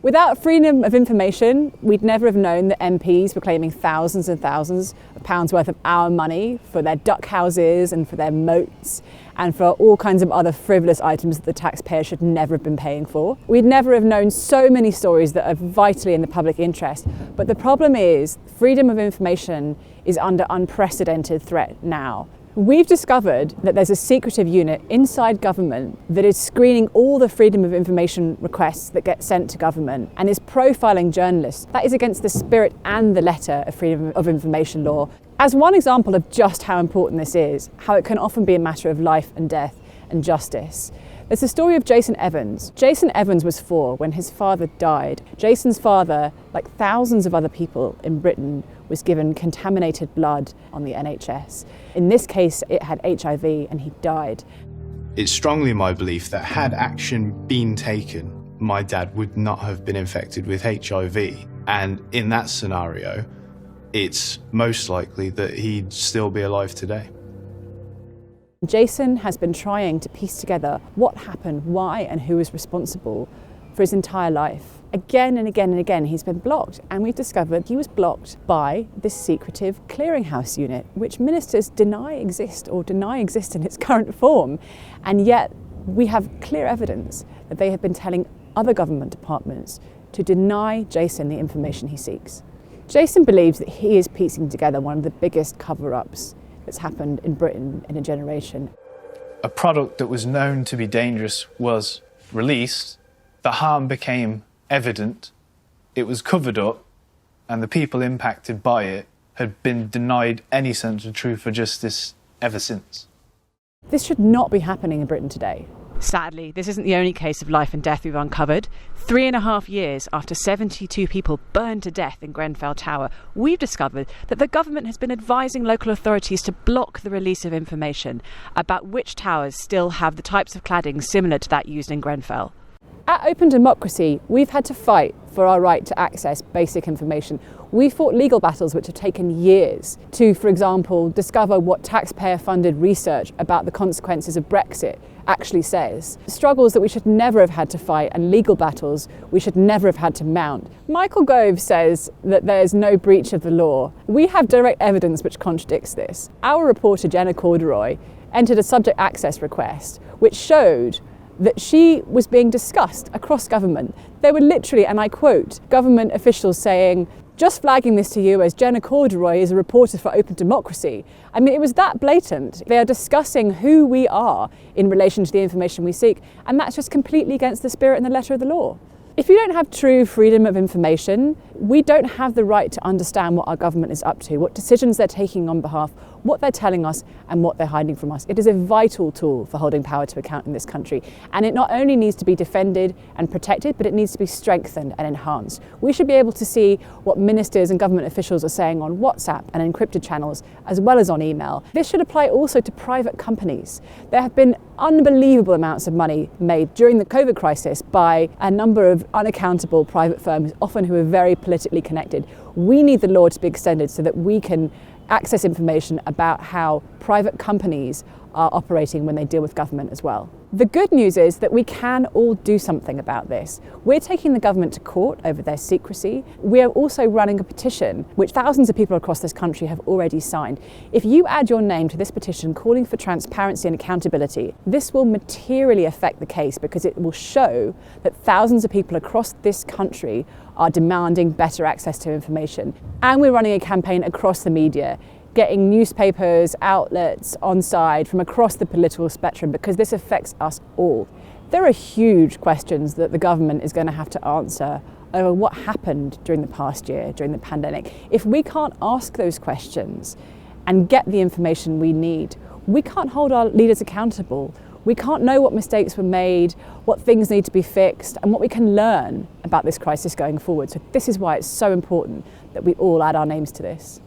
Without freedom of information, we'd never have known that MPs were claiming thousands and thousands of pounds worth of our money for their duck houses and for their moats and for all kinds of other frivolous items that the taxpayer should never have been paying for. We'd never have known so many stories that are vitally in the public interest. But the problem is, freedom of information is under unprecedented threat now. We've discovered that there's a secretive unit inside government that is screening all the freedom of information requests that get sent to government and is profiling journalists. That is against the spirit and the letter of freedom of information law. As one example of just how important this is, how it can often be a matter of life and death and justice, there's the story of Jason Evans. Jason Evans was 4 when his father died. Jason's father, like thousands of other people in Britain, was given contaminated blood on the NHS. In this case, it had HIV and he died. It's strongly my belief that had action been taken, my dad would not have been infected with HIV. And in that scenario, it's most likely that he'd still be alive today. Jason has been trying to piece together what happened, why and who is responsible for his entire life. Again and again and again he's been blocked, and we've discovered he was blocked by this secretive clearinghouse unit which ministers deny exist in its current form, and yet we have clear evidence that they have been telling other government departments to deny Jason the information he seeks. Jason believes that he is piecing together one of the biggest cover-ups that's happened in Britain in a generation. A product that was known to be dangerous was released, the harm became evident, it was covered up, and the people impacted by it had been denied any sense of truth or justice ever since. This should not be happening in Britain today. Sadly, this isn't the only case of life and death we've uncovered. 3.5 years after 72 people burned to death in Grenfell Tower, we've discovered that the government has been advising local authorities to block the release of information about which towers still have the types of cladding similar to that used in Grenfell. At Open Democracy, we've had to fight for our right to access basic information. We fought legal battles which have taken years to, for example, discover what taxpayer-funded research about the consequences of Brexit actually says. Struggles that we should never have had to fight and legal battles we should never have had to mount. Michael Gove says that there's no breach of the law. We have direct evidence which contradicts this. Our reporter, Jenna Corduroy, entered a subject access request which showed that she was being discussed across government. There were literally, and I quote, government officials saying, "Just flagging this to you as Jenna Corduroy is a reporter for Open Democracy." I mean, it was that blatant. They are discussing who we are in relation to the information we seek, and that's just completely against the spirit and the letter of the law. If you don't have true freedom of information, we don't have the right to understand what our government is up to, what decisions they're taking on behalf, what they're telling us and what they're hiding from us. It is a vital tool for holding power to account in this country. And it not only needs to be defended and protected, but it needs to be strengthened and enhanced. We should be able to see what ministers and government officials are saying on WhatsApp and encrypted channels, as well as on email. This should apply also to private companies. There have been unbelievable amounts of money made during the COVID crisis by a number of unaccountable private firms, often who are very politically connected. We need the law to be extended so that we can access information about how private companies are operating when they deal with government as well. The good news is that we can all do something about this. We're taking the government to court over their secrecy. We are also running a petition, which thousands of people across this country have already signed. If you add your name to this petition calling for transparency and accountability, this will materially affect the case because it will show that thousands of people across this country are demanding better access to information. And we're running a campaign across the media, getting newspapers, outlets on side from across the political spectrum, because this affects us all. There are huge questions that the government is going to have to answer over what happened during the past year, during the pandemic. If we can't ask those questions and get the information we need, we can't hold our leaders accountable. We can't know what mistakes were made, what things need to be fixed, and what we can learn about this crisis going forward. So this is why it's so important that we all add our names to this.